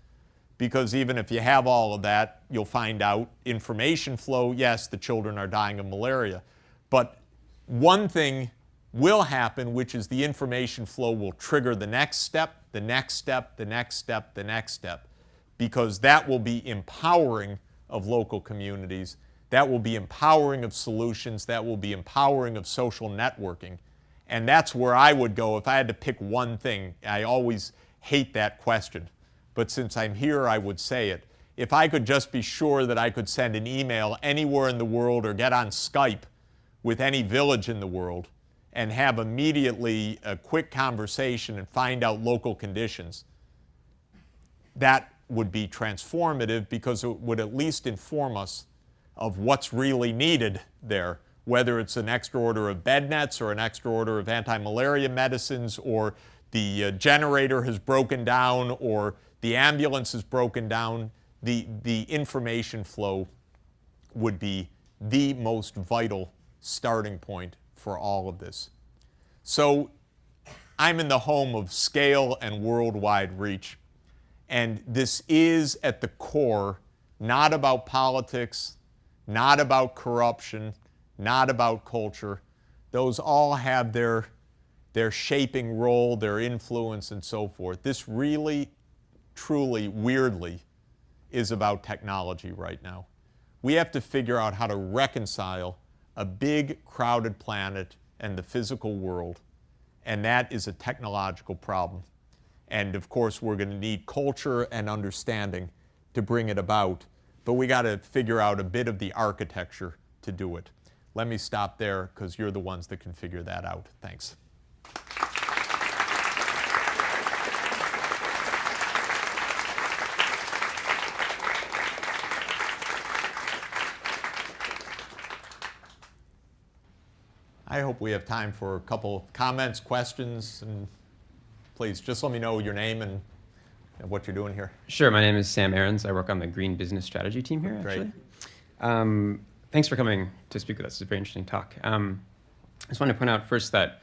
Because even if you have all of that, you'll find out information flow, yes, the children are dying of malaria. But one thing will happen, which is the information flow will trigger the next step, the next step, the next step, the next step. Because that will be empowering of local communities. That will be empowering of solutions. That will be empowering of social networking. And that's where I would go if I had to pick one thing. I always hate that question. But since I'm here, I would say it. If I could just be sure that I could send an email anywhere in the world or get on Skype with any village in the world and have immediately a quick conversation and find out local conditions, that would be transformative because it would at least inform us of what's really needed there, whether it's an extra order of bed nets or an extra order of anti-malaria medicines, or the generator has broken down, or the ambulance is broken down. The information flow would be the most vital starting point for all of this. So I'm in the home of scale and worldwide reach. And this is at the core not about politics, not about corruption, not about culture. Those all have their shaping role, their influence, and so forth. This really, truly, weirdly, is about technology right now. We have to figure out how to reconcile a big, crowded planet and the physical world, and that is a technological problem. And of course, we're going to need culture and understanding to bring it about, but we got to figure out a bit of the architecture to do it. Let me stop there because you're the ones that can figure that out. Thanks. I hope we have time for a couple of comments, questions, and please just let me know your name and what you're doing here. Sure, my name is Sam Aarons. I work on the Green Business Strategy team here, actually. Great. Thanks for coming to speak with us. It's a very interesting talk. I just wanted to point out first that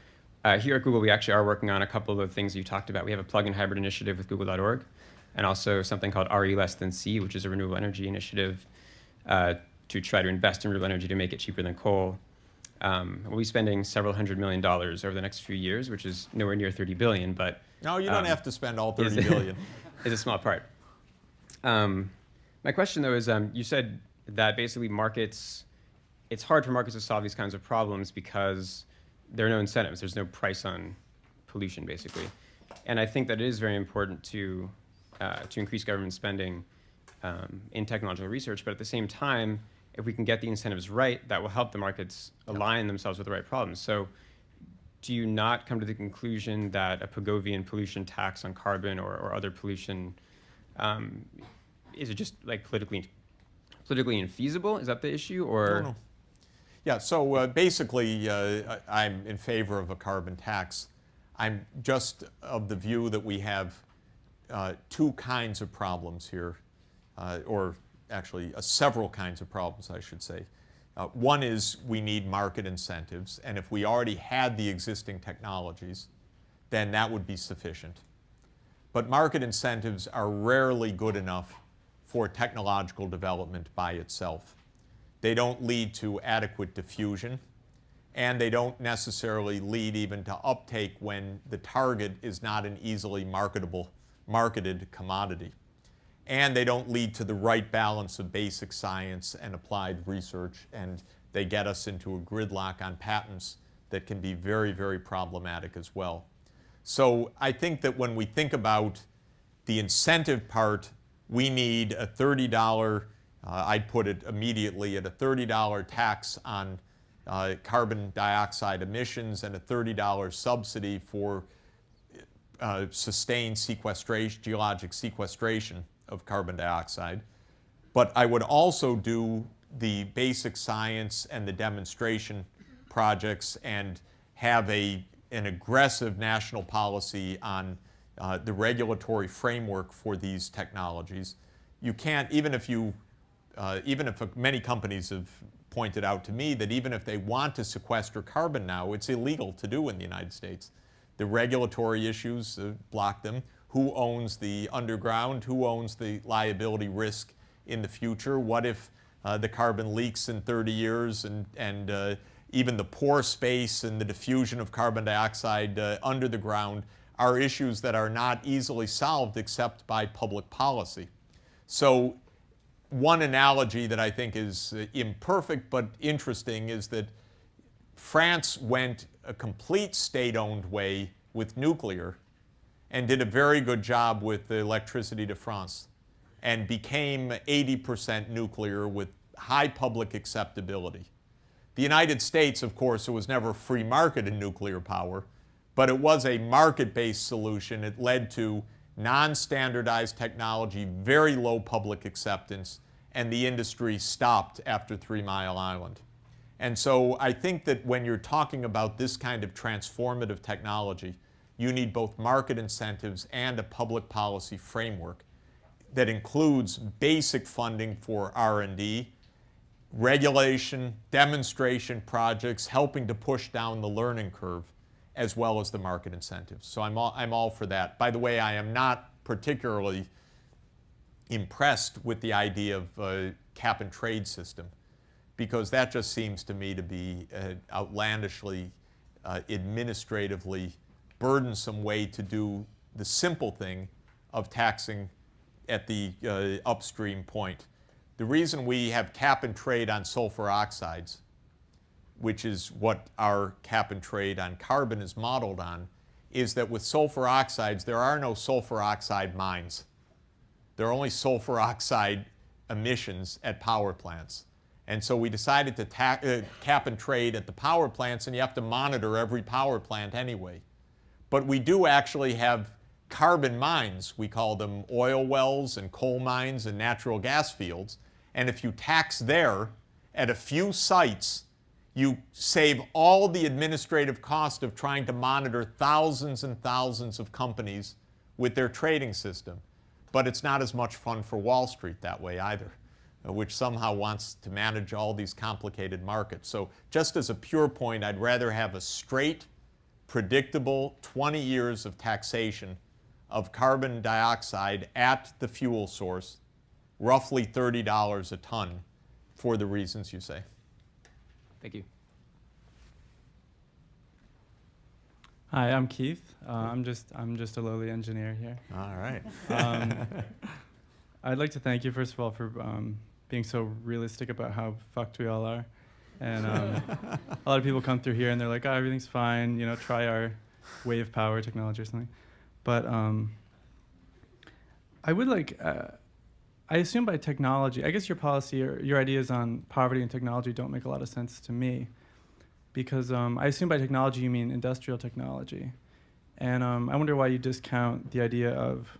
here at Google, we actually are working on a couple of the things you talked about. We have a plug-in hybrid initiative with Google.org, and also something called RE less than C, which is a renewable energy initiative to try to invest in renewable energy to make it cheaper than coal. We'll be spending several $100 million over the next few years, which is nowhere near $30 billion, but... No, you don't have to spend all $30 billion. It's a small part. My question, though, is you said that basically markets, it's hard for markets to solve these kinds of problems because there are no incentives. There's no price on pollution, basically. And I think that it is very important to increase government spending in technological research, but at the same time, if we can get the incentives right, that will help the markets align themselves with the right problems. So do you not come to the conclusion that a Pigovian pollution tax on carbon or other pollution, is it just like politically infeasible? Is that the issue, or? No. Yeah, so basically I'm in favor of a carbon tax. I'm just of the view that we have two kinds of problems here, or actually several kinds of problems, I should say. One is we need market incentives, and if we already had the existing technologies, then that would be sufficient. But market incentives are rarely good enough for technological development by itself. They don't lead to adequate diffusion, and they don't necessarily lead even to uptake when the target is not an easily marketed commodity. And they don't lead to the right balance of basic science and applied research, and they get us into a gridlock on patents that can be very, very problematic as well. So I think that when we think about the incentive part, we need a $30, I'd put it immediately at a $30 tax on carbon dioxide emissions and a $30 subsidy for sustained sequestration, geologic sequestration of carbon dioxide. But I would also do the basic science and the demonstration projects and have an aggressive national policy on the regulatory framework for these technologies. You can't, even if many companies have pointed out to me that even if they want to sequester carbon now, it's illegal to do in the United States. The regulatory issues block them. Who owns the underground? Who owns the liability risk in the future? What if the carbon leaks in 30 years and even the pore space and the diffusion of carbon dioxide under the ground are issues that are not easily solved except by public policy. So one analogy that I think is imperfect but interesting is that France went a complete state-owned way with nuclear and did a very good job with the Electricité de France and became 80% nuclear with high public acceptability. The United States, of course, it was never free market in nuclear power, but it was a market-based solution. It led to non-standardized technology, very low public acceptance, and the industry stopped after 3 Mile Island. And so I think that when you're talking about this kind of transformative technology, you need both market incentives and a public policy framework that includes basic funding for R&D, regulation, demonstration projects, helping to push down the learning curve, as well as the market incentives. So I'm all for that. By the way, I am not particularly impressed with the idea of a cap and trade system, because that just seems to me to be an outlandishly, administratively burdensome way to do the simple thing of taxing at the upstream point. The reason we have cap and trade on sulfur oxides, which is what our cap and trade on carbon is modeled on, is that with sulfur oxides, there are no sulfur oxide mines. There are only sulfur oxide emissions at power plants. And so we decided to cap and trade at the power plants, and you have to monitor every power plant anyway. But we do actually have carbon mines. We call them oil wells and coal mines and natural gas fields. And if you tax there at a few sites, you save all the administrative cost of trying to monitor thousands and thousands of companies with their trading system. But it's not as much fun for Wall Street that way either, which somehow wants to manage all these complicated markets. So just as a pure point, I'd rather have a straight, predictable 20 years of taxation of carbon dioxide at the fuel source, roughly $30 a ton, for the reasons you say. Thank you. Hi, I'm Keith. I'm just a lowly engineer here. All right. I'd like to thank you, first of all, for being so realistic about how fucked we all are. And a lot of people come through here and they're like, oh, everything's fine, you know, try our wave power technology or something. But I would like, I assume by technology, I guess your policy or your ideas on poverty and technology don't make a lot of sense to me, because I assume by technology you mean industrial technology. And I wonder why you discount the idea of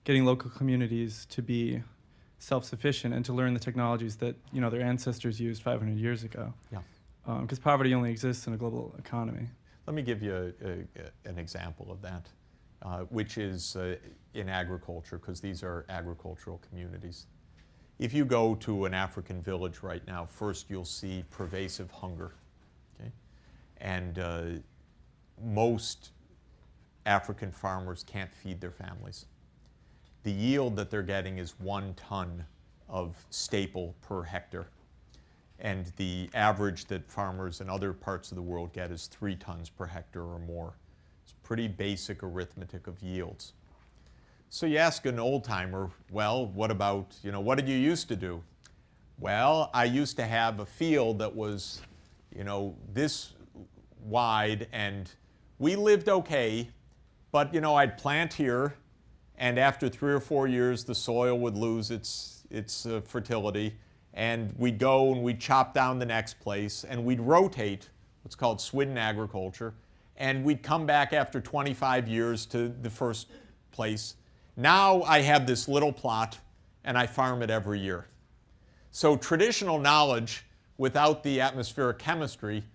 getting local communities to be self-sufficient and to learn the technologies that their ancestors used 500 years ago. Yeah. Because poverty only exists in a global economy. Let me give you an example of that, which is in agriculture, because these are agricultural communities. If you go to an African village right now, first you'll see pervasive hunger. Okay? And most African farmers can't feed their families. The yield that they're getting is 1 ton of staple per hectare. And the average that farmers in other parts of the world get is 3 tons per hectare or more. It's pretty basic arithmetic of yields. So you ask an old timer, well, what about, what did you used to do? Well, I used to have a field that was, this wide, and we lived okay, but, I'd plant here, and after 3 or 4 years, the soil would lose its fertility, and we'd go and we'd chop down the next place, and we'd rotate, what's called Swidden agriculture, and we'd come back after 25 years to the first place. Now I have this little plot, and I farm it every year. So traditional knowledge, without the atmospheric chemistry,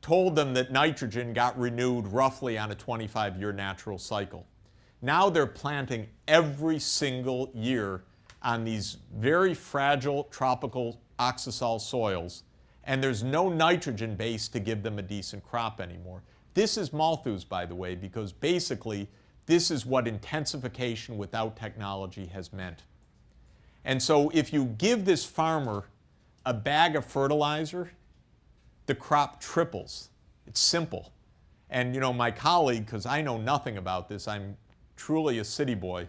told them that nitrogen got renewed roughly on a 25-year natural cycle. Now they're planting every single year on these very fragile tropical oxisol soils, and there's no nitrogen base to give them a decent crop anymore. This is Malthus, by the way, because basically this is what intensification without technology has meant. And so if you give this farmer a bag of fertilizer, the crop triples. It's simple. And my colleague, because I know nothing about this, I'm truly a city boy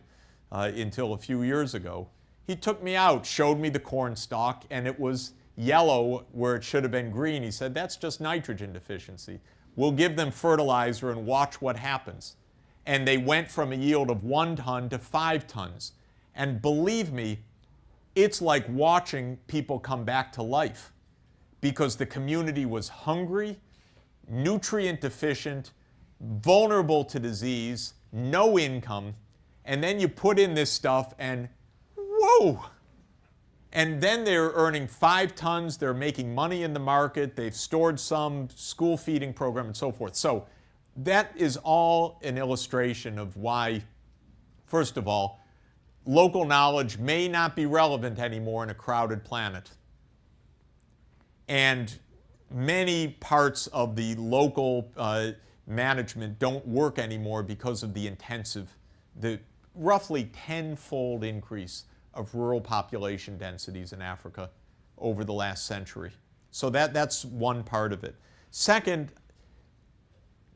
until a few years ago, he took me out, showed me the corn stalk, and it was yellow where it should have been green. He said, that's just nitrogen deficiency. We'll give them fertilizer and watch what happens. And they went from a yield of 1 ton to 5 tons. And believe me, it's like watching people come back to life, because the community was hungry, nutrient deficient, vulnerable to disease, no income, and then you put in this stuff and whoa! And then they're earning 5 tons, they're making money in the market, they've stored some school feeding program and so forth. So that is all an illustration of why, first of all, local knowledge may not be relevant anymore in a crowded planet. And many parts of the local management don't work anymore because of the roughly 10-fold increase of rural population densities in Africa over the last century. So that's one part of it. Second,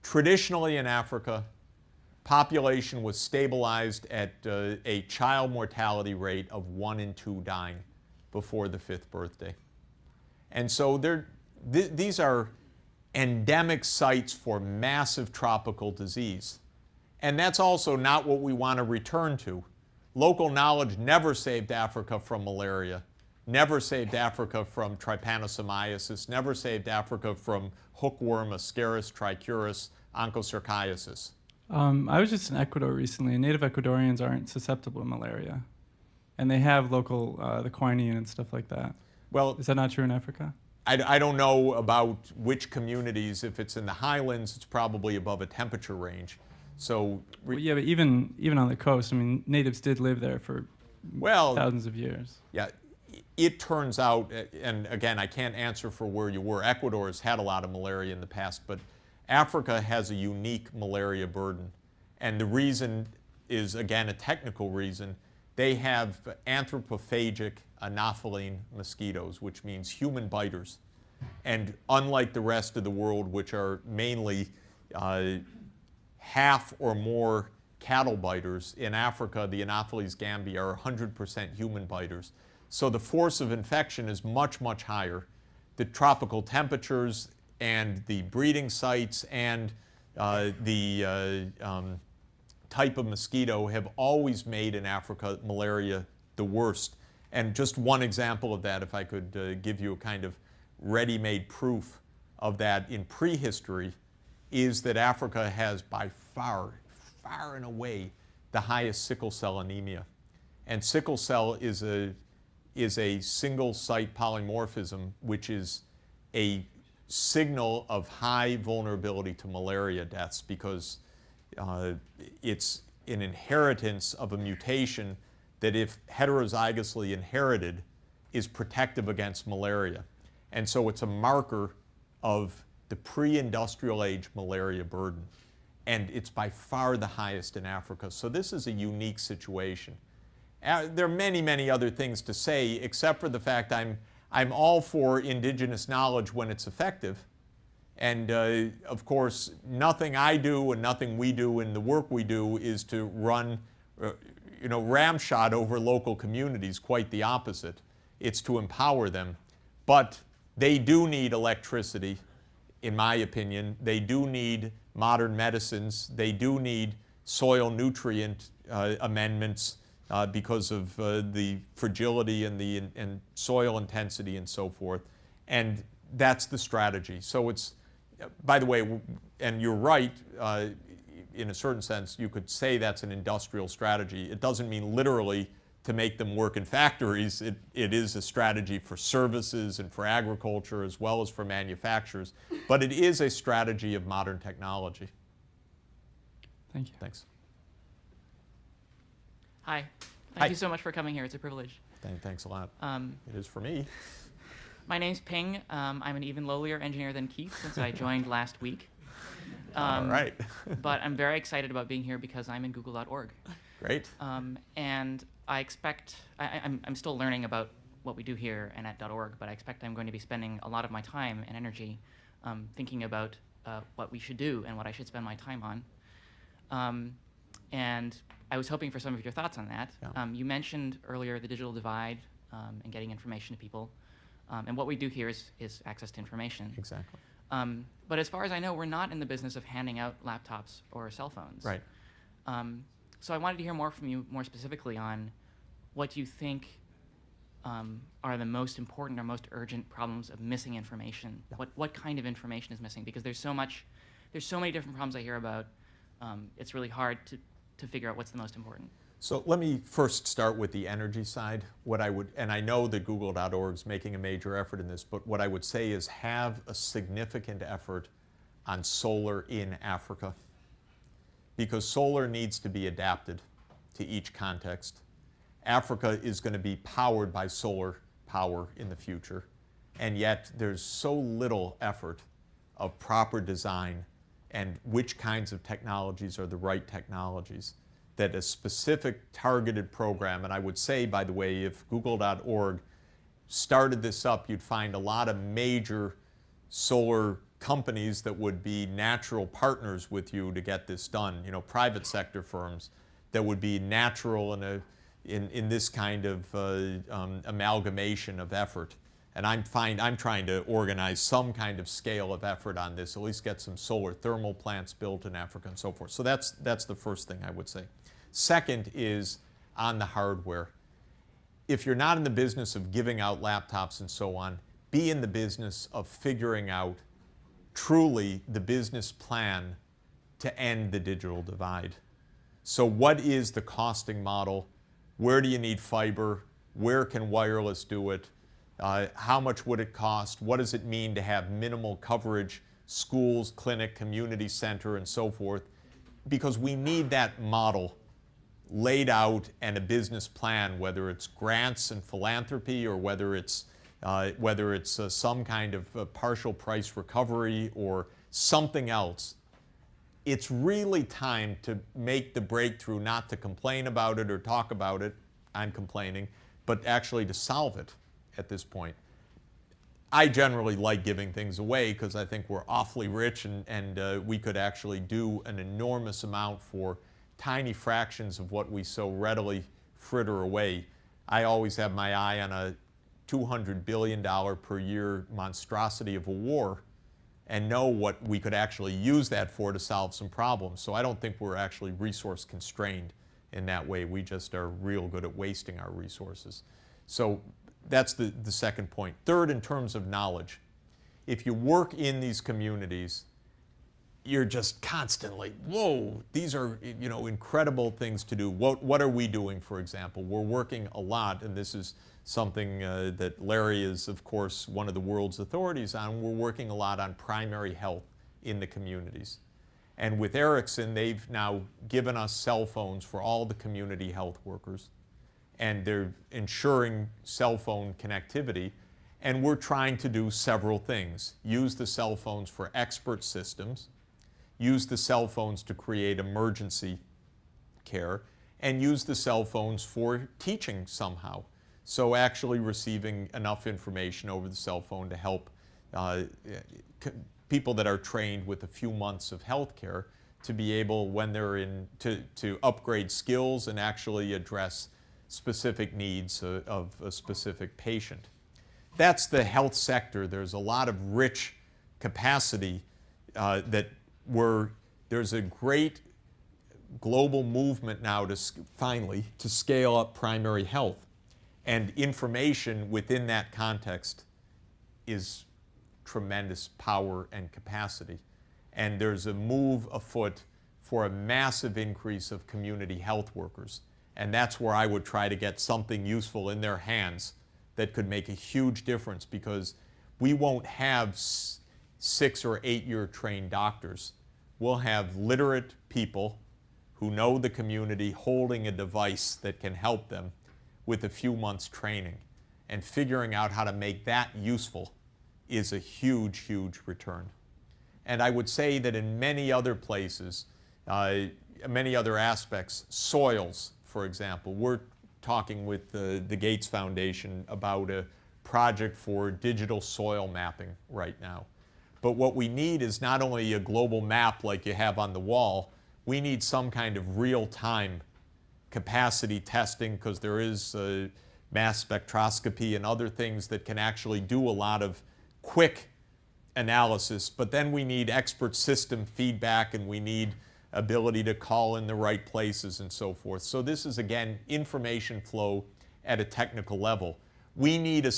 traditionally in Africa, population was stabilized at a child mortality rate of 1 in 2 dying before the 5th birthday. And so these are endemic sites for massive tropical disease. And that's also not what we want to return to. Local knowledge never saved Africa from malaria, never saved Africa from trypanosomiasis, never saved Africa from hookworm, Ascaris, trichuris, onchocerciasis. I was just in Ecuador recently, and native Ecuadorians aren't susceptible to malaria. And they have local, the quinine and stuff like that. Well, is that not true in Africa? I don't know about which communities. If it's in the highlands, it's probably above a temperature range. So well, yeah, but even on the coast, I mean, natives did live there for thousands of years. Yeah, it turns out, and again, I can't answer for where you were. Ecuador has had a lot of malaria in the past, but Africa has a unique malaria burden. And the reason is, again, a technical reason. They have anthropophagic anopheline mosquitoes, which means human biters. And unlike the rest of the world, which are mainly half or more cattle biters, in Africa, the Anopheles gambiae are 100% human biters. So the force of infection is much, much higher. The tropical temperatures and the breeding sites and type of mosquito have always made in Africa malaria the worst. And just one example of that, if I could give you a kind of ready-made proof of that in prehistory, is that Africa has by far and away the highest sickle cell anemia. And sickle cell is a single site polymorphism, which is a signal of high vulnerability to malaria deaths because it's an inheritance of a mutation that, if heterozygously inherited, is protective against malaria. And so it's a marker of the pre-industrial age malaria burden. And it's by far the highest in Africa. So this is a unique situation. There are many, many other things to say, except for the fact I'm all for indigenous knowledge when it's effective. And of course, nothing I do and nothing we do in the work we do is to run ramshot over local communities, quite the opposite. It's to empower them. But they do need electricity, in my opinion. They do need modern medicines. They do need soil nutrient amendments because of the fragility and soil intensity and so forth. And that's the strategy. So it's, by the way, and you're right, in a certain sense, you could say that's an industrial strategy. It doesn't mean literally to make them work in factories. It is a strategy for services and for agriculture as well as for manufacturers. But it is a strategy of modern technology. Thank you. Thanks. Hi. Hi. Thank you so much for coming here. It's a privilege. Thanks a lot. It is for me. My name's Ping. I'm an even lowlier engineer than Keith since I joined last week. All right. But I'm very excited about being here because I'm in google.org. Great. And I expect, I'm still learning about what we do here and at .org, but I expect I'm going to be spending a lot of my time and energy thinking about what we should do and what I should spend my time on. And I was hoping for some of your thoughts on that. Yeah. You mentioned earlier the digital divide and getting information to people. And what we do here is access to information. Exactly. But as far as I know, we're not in the business of handing out laptops or cell phones. Right. So I wanted to hear more from you, more specifically on what you think are the most important or most urgent problems of missing information. Yeah. What kind of information is missing? Because there's so many different problems I hear about. It's really hard to figure out what's the most important. So let me first start with the energy side. What I would, and I know that google.org is making a major effort in this, but what I would say is have a significant effort on solar in Africa, because solar needs to be adapted to each context. Africa is going to be powered by solar power in the future, and yet there's so little effort of proper design and which kinds of technologies are the right technologies, that a specific targeted program, and I would say, by the way, if google.org started this up, you'd find a lot of major solar companies that would be natural partners with you to get this done, private sector firms that would be natural in this kind of amalgamation of effort. And I'm trying to organize some kind of scale of effort on this, at least get some solar thermal plants built in Africa and so forth. So that's the first thing I would say. Second is on the hardware. If you're not in the business of giving out laptops and so on, be in the business of figuring out truly the business plan to end the digital divide. So what is the costing model? Where do you need fiber? Where can wireless do it? How much would it cost? What does it mean to have minimal coverage, schools, clinic, community center, and so forth? Because we need that model laid out and a business plan, whether it's grants and philanthropy or whether it's some kind of partial price recovery or something else. It's really time to make the breakthrough, not to complain about it or talk about it, I'm complaining, but actually to solve it at this point. I generally like giving things away because I think we're awfully rich and we could actually do an enormous amount for tiny fractions of what we so readily fritter away. I always have my eye on a $200 billion per year monstrosity of a war, and know what we could actually use that for to solve some problems. So I don't think we're actually resource constrained in that way. We just are real good at wasting our resources. So that's the second point. Third, in terms of knowledge, if you work in these communities, you're just constantly, whoa, these are, you know, incredible things to do. What are we doing, for example? We're working a lot, and this is something that Larry is, of course, one of the world's authorities on. We're working a lot on primary health in the communities. And with Ericsson, they've now given us cell phones for all the community health workers, and they're ensuring cell phone connectivity. And we're trying to do several things. Use the cell phones for expert systems, use the cell phones to create emergency care, and use the cell phones for teaching somehow. So actually receiving enough information over the cell phone to help people that are trained with a few months of healthcare to be able, when they're in, to upgrade skills and actually address specific needs of a specific patient. That's the health sector. There's a lot of rich capacity there's a great global movement now to finally to scale up primary health. And information within that context is tremendous power and capacity. And there's a move afoot for a massive increase of community health workers. And that's where I would try to get something useful in their hands that could make a huge difference, because we won't have 6 or 8 year trained doctors. We'll have literate people who know the community holding a device that can help them with a few months training. And figuring out how to make that useful is a huge, huge return. And I would say that in many other places, many other aspects, soils, for example, we're talking with the Gates Foundation about a project for digital soil mapping right now. But what we need is not only a global map like you have on the wall, we need some kind of real-time capacity testing, because there is mass spectroscopy and other things that can actually do a lot of quick analysis. But then we need expert system feedback, and we need ability to call in the right places and so forth. So this is, again, information flow at a technical level. We need a